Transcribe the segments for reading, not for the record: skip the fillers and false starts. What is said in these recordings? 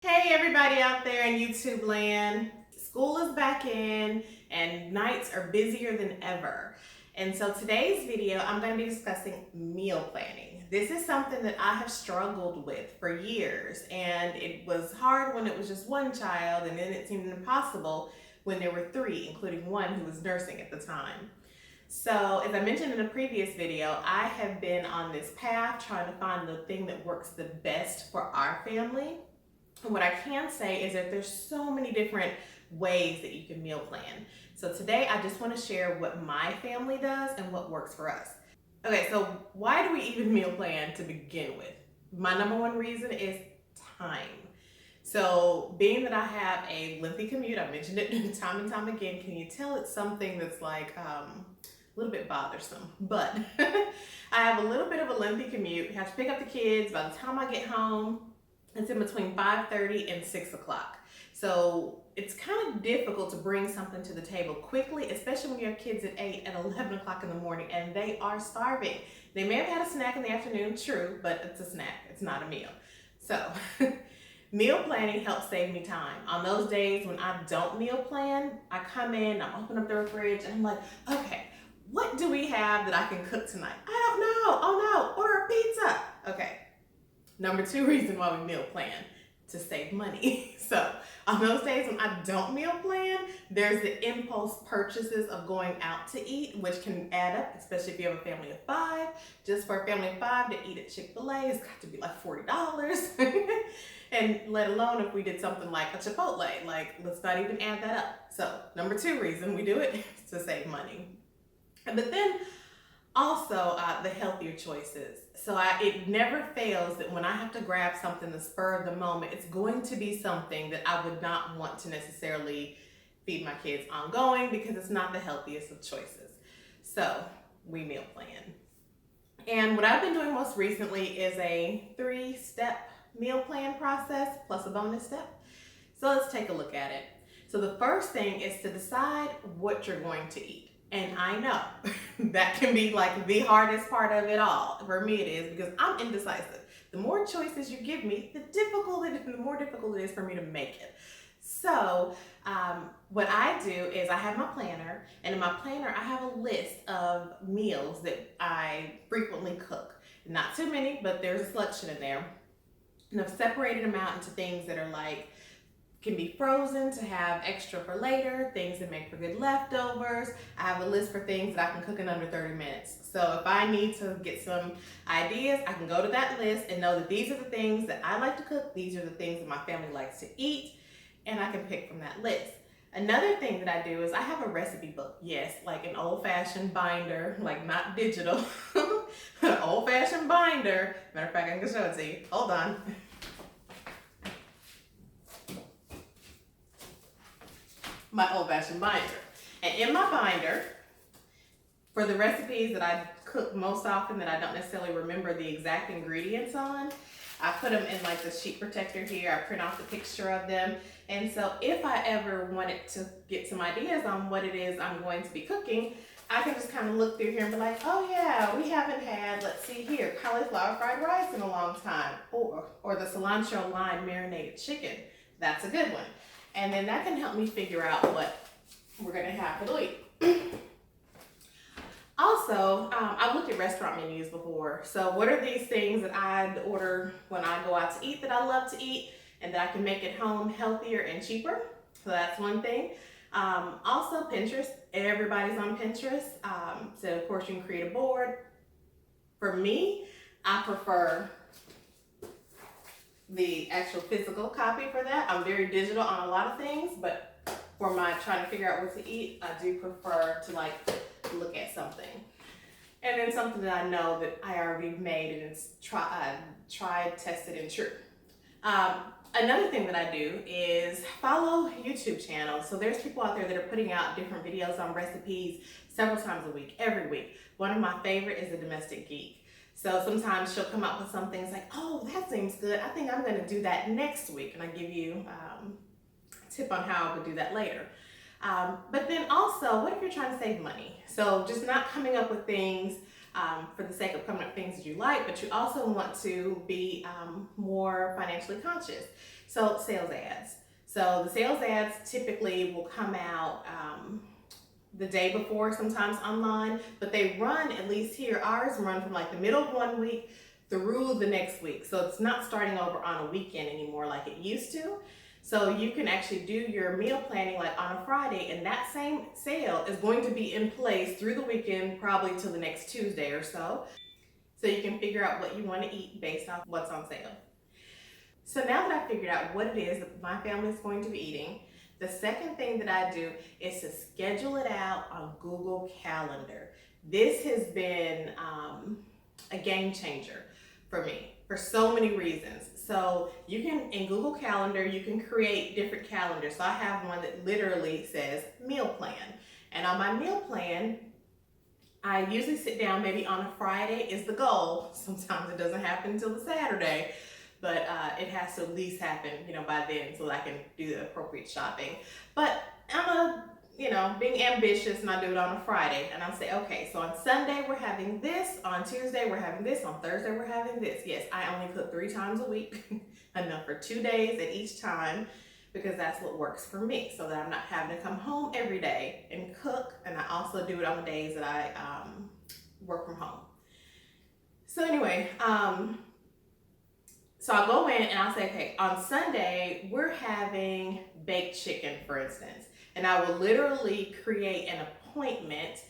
Hey everybody out there in YouTube land. School is back in and nights are busier than ever. And so today's video, I'm going to be discussing meal planning. This is something that I have struggled with for years, and it was hard when it was just one child, and then it seemed impossible when there were three, including one who was nursing at the time. So as I mentioned in a previous video, I have been on this path trying to find the thing that works the best for our family. What I can say is that there's so many different ways that you can meal plan. So today I just want to share what my family does and what works for us. Okay, so why do we even meal plan to begin with? My number one reason is time. So being that I have a lengthy commute, I mentioned it time and time again, can you tell it's something that's like a little bit bothersome, but I have a little bit of a lengthy commute, have to pick up the kids. By the time I get home, it's in between 5:30 and 6 o'clock. So it's kind of difficult to bring something to the table quickly, especially when you have kids at 8 and 11 o'clock in the morning and they are starving. They may have had a snack in the afternoon, true, but it's a snack, it's not a meal. So meal planning helps save me time. On those days when I don't meal plan, I come in, I open up the fridge, and I'm like, okay, what do we have that I can cook tonight? I don't know. Oh no, order a pizza. Okay, number two reason why we meal plan, to save money. So on those days when I don't meal plan, there's the impulse purchases of going out to eat, which can add up, especially if you have a family of five. Just for a family of five to eat at Chick-fil-A, it's got to be like $40. And let alone if we did something like a Chipotle, like let's not even add that up. So number two reason we do it is to save money. But then also, the healthier choices. So it never fails that when I have to grab something the spur of the moment, it's going to be something that I would not want to necessarily feed my kids ongoing because it's not the healthiest of choices. So we meal plan. And what I've been doing most recently is a 3-step meal plan process plus a bonus step. So let's take a look at it. So the first thing is to decide what you're going to eat. And I know that can be like the hardest part of it all. For me it is, because I'm indecisive. The more choices you give me, the more difficult it is for me to make it. So what I do is I have my planner, and in my planner I have a list of meals that I frequently cook. Not too many, but there's a selection in there. And I've separated them out into things that are like can be frozen to have extra for later, things that make for good leftovers. I have a list for things that I can cook in under 30 minutes. So if I need to get some ideas, I can go to that list and know that these are the things that I like to cook, these are the things that my family likes to eat, and I can pick from that list. Another thing that I do is I have a recipe book. Yes, like an old-fashioned binder, like not digital. An old-fashioned binder. Matter of fact, I can show it to you. Hold on. My old-fashioned binder. And in my binder, for the recipes that I cook most often that I don't necessarily remember the exact ingredients on, I put them in like the sheet protector here. I print off the picture of them. And so if I ever wanted to get some ideas on what it is I'm going to be cooking, I can just kind of look through here and be like, oh yeah, we haven't had, let's see here, cauliflower fried rice in a long time. Or the cilantro lime marinated chicken. That's a good one. And then that can help me figure out what we're gonna have for the week. Also, I've looked at restaurant menus before. So what are these things that I'd order when I go out to eat that I love to eat and that I can make at home healthier and cheaper? So that's one thing. Also Pinterest, everybody's on Pinterest. So of course you can create a board. For me, I prefer the actual physical copy for that. I'm very digital on a lot of things, but for my trying to figure out what to eat, I do prefer to like look at something. And then something that I know that I already made and it's tried, tested, and true. Another thing that I do is follow YouTube channels. So there's people out there that are putting out different videos on recipes several times a week, every week. One of my favorite is The Domestic Geek. So sometimes she'll come up with something, it's like, oh, that seems good. I think I'm gonna do that next week. And I give you a tip on how I would do that later. But then also, what if you're trying to save money? So just not coming up with things for the sake of coming up with things that you like, but you also want to be more financially conscious. So sales ads. So the sales ads typically will come out the day before, sometimes online, but they run, at least here, ours run from like the middle of one week through the next week. So it's not starting over on a weekend anymore like it used to. So you can actually do your meal planning like on a Friday, and that same sale is going to be in place through the weekend, probably till the next Tuesday or so. So you can figure out what you want to eat based off what's on sale. So now that I figured out what it is that my family is going to be eating, the second thing that I do is to schedule it out on Google Calendar. This has been a game changer for me for so many reasons. So you can, in Google Calendar, you can create different calendars. So I have one that literally says meal plan. And on my meal plan, I usually sit down maybe on a Friday is the goal. Sometimes it doesn't happen until the Saturday, but it has to at least happen, by then so that I can do the appropriate shopping. But I'm being ambitious, and I do it on a Friday, and I'll say, okay, so on Sunday we're having this, on Tuesday we're having this, on Thursday we're having this. Yes, I only cook 3 times a week, enough for 2 days at each time, because that's what works for me, so that I'm not having to come home every day and cook. And I also do it on the days that I work from home. So anyway, so I'll go in and I'll say, okay, on Sunday, we're having baked chicken, for instance. And I will literally create an appointment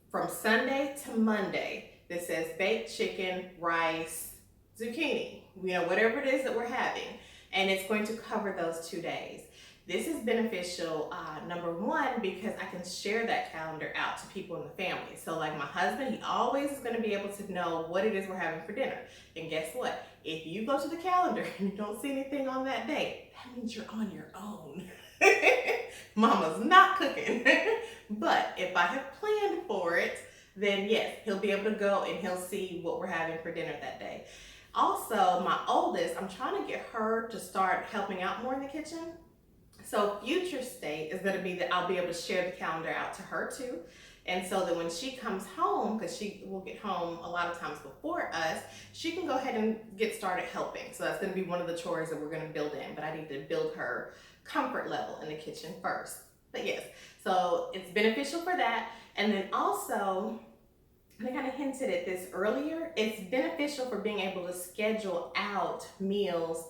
from Sunday to Monday that says baked chicken, rice, zucchini, whatever it is that we're having. And it's going to cover those 2 days. This is beneficial, number one, because I can share that calendar out to people in the family. So like my husband, he always is gonna be able to know what it is we're having for dinner. And guess what? If you go to the calendar and you don't see anything on that day, that means you're on your own. Mama's not cooking. But if I have planned for it, then yes, he'll be able to go and he'll see what we're having for dinner that day. Also, my oldest, I'm trying to get her to start helping out more in the kitchen. So future state is going to be that I'll be able to share the calendar out to her too. And so that when she comes home, because she will get home a lot of times before us, she can go ahead and get started helping. So that's going to be one of the chores that we're going to build in. But I need to build her comfort level in the kitchen first. But yes, so it's beneficial for that. And then also, I kind of hinted at this earlier, it's beneficial for being able to schedule out meals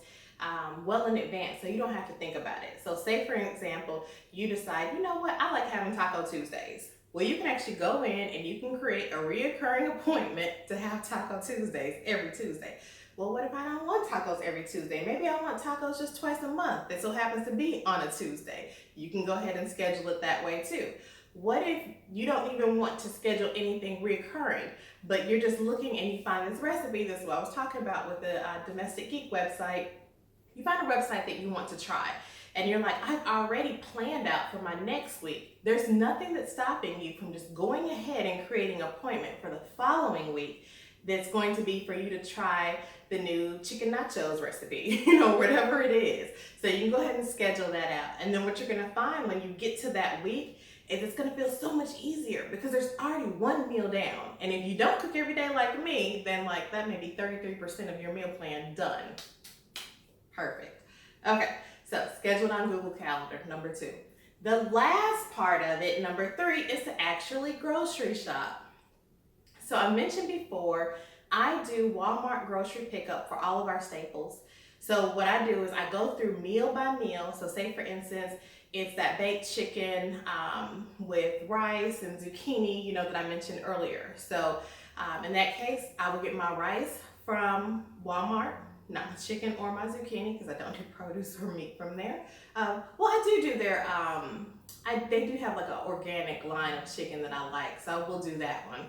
well in advance, so you don't have to think about it. So say for example, you decide, you know what, I like having Taco Tuesdays. Well, you can actually go in and you can create a reoccurring appointment to have Taco Tuesdays every Tuesday. Well, what if I don't want tacos every Tuesday? Maybe I want tacos just twice a month. It so happens to be on a Tuesday. You can go ahead and schedule it that way too. What if you don't even want to schedule anything reoccurring, but you're just looking and you find this recipe? This is what I was talking about with the Domestic Geek website. You find a website that you want to try, and you're like, I've already planned out for my next week. There's nothing that's stopping you from just going ahead and creating an appointment for the following week that's going to be for you to try the new chicken nachos recipe, whatever it is. So you can go ahead and schedule that out. And then what you're gonna find when you get to that week is it's gonna feel so much easier because there's already one meal down. And if you don't cook every day like me, then like that may be 33% of your meal plan done. Perfect. Okay, so scheduled on Google Calendar, number 2. The last part of it, number 3, is to actually grocery shop. So I mentioned before, I do Walmart grocery pickup for all of our staples. So what I do is I go through meal by meal. So say for instance, it's that baked chicken with rice and zucchini, that I mentioned earlier. So in that case, I will get my rice from Walmart, not my chicken or my zucchini because I don't do produce or meat from there. Well, I do their, they do have like an organic line of chicken that I like, so I will do that one.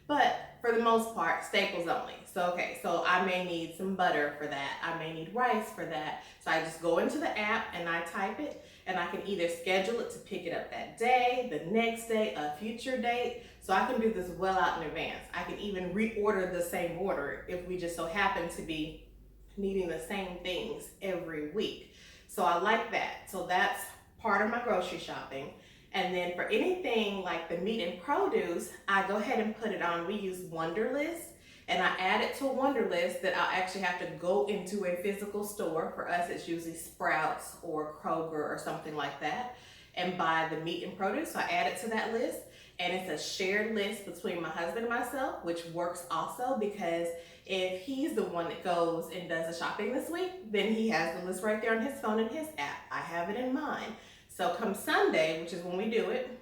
But for the most part, staples only. So, okay, so I may need some butter for that. I may need rice for that. So I just go into the app and I type it, and I can either schedule it to pick it up that day, the next day, a future date. So I can do this well out in advance. I can even reorder the same order if we just so happen to be needing the same things every week. So I like that. So that's part of my grocery shopping. And then for anything like the meat and produce, I go ahead and put it on. We use Wunderlist. and I add it to a Wunderlist that I'll actually have to go into a physical store. For us, it's usually Sprouts or Kroger or something like that, and buy the meat and produce. So I add it to that list, and it's a shared list between my husband and myself, which works also because if he's the one that goes and does the shopping this week, then he has the list right there on his phone and his app. I have it in mine. So come Sunday, which is when we do it,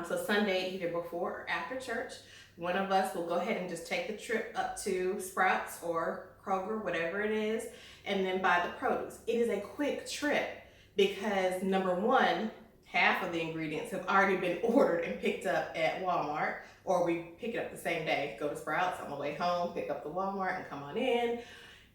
so Sunday, either before or after church, one of us will go ahead and just take the trip up to Sprouts or Kroger, whatever it is, and then buy the produce. It is a quick trip because number one, half of the ingredients have already been ordered and picked up at Walmart, or we pick it up the same day, go to Sprouts on the way home, pick up the Walmart and come on in.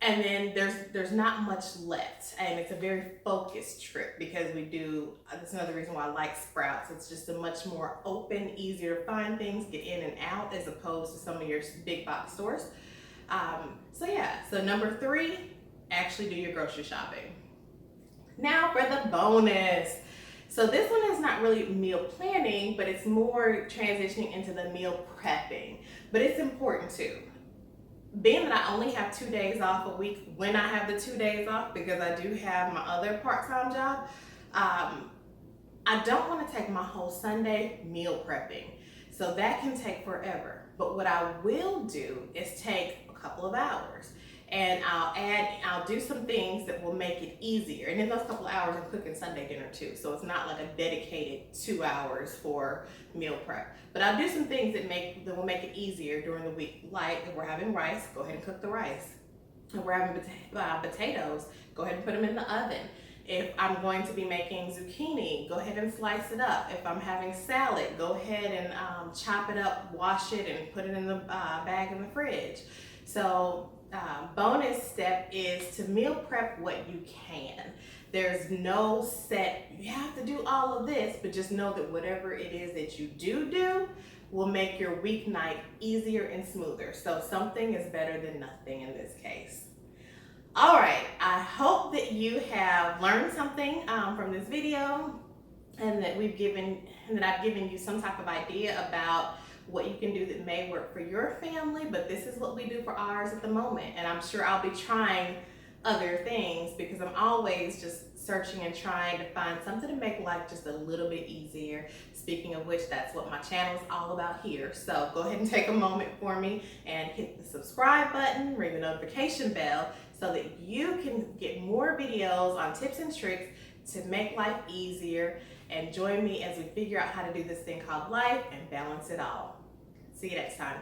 And then there's not much left, and it's a very focused trip because we do, that's another reason why I like Sprouts. It's just a much more open, easier to find things, get in and out, as opposed to some of your big box stores. So number 3, actually do your grocery shopping. Now for the bonus. So this one is not really meal planning, but it's more transitioning into the meal prepping, but it's important too. Being that I only have 2 days off a week when I have the 2 days off, because I do have my other part-time job, I don't want to take my whole Sunday meal prepping. So that can take forever. But what I will do is take a couple of hours, and I'll do some things that will make it easier. And in those couple of hours, I'm cooking Sunday dinner too. So it's not like a dedicated 2 hours for meal prep. But I'll do some things that will make it easier during the week. Like if we're having rice, go ahead and cook the rice. If we're having potatoes, go ahead and put them in the oven. If I'm going to be making zucchini, go ahead and slice it up. If I'm having salad, go ahead and chop it up, wash it, and put it in the bag in the fridge. So bonus step is to meal prep what you can. There's no set, you have to do all of this, but just know that whatever it is that you do will make your weeknight easier and smoother. So something is better than nothing in this case. All right, I hope that you have learned something from this video, and that I've given you some type of idea about what you can do that may work for your family, but this is what we do for ours at the moment. And I'm sure I'll be trying other things because I'm always just searching and trying to find something to make life just a little bit easier. Speaking of which, that's what my channel is all about here. So go ahead and take a moment for me and hit the subscribe button, ring the notification bell, so that you can get more videos on tips and tricks to make life easier. And join me as we figure out how to do this thing called life and balance it all. See you next time.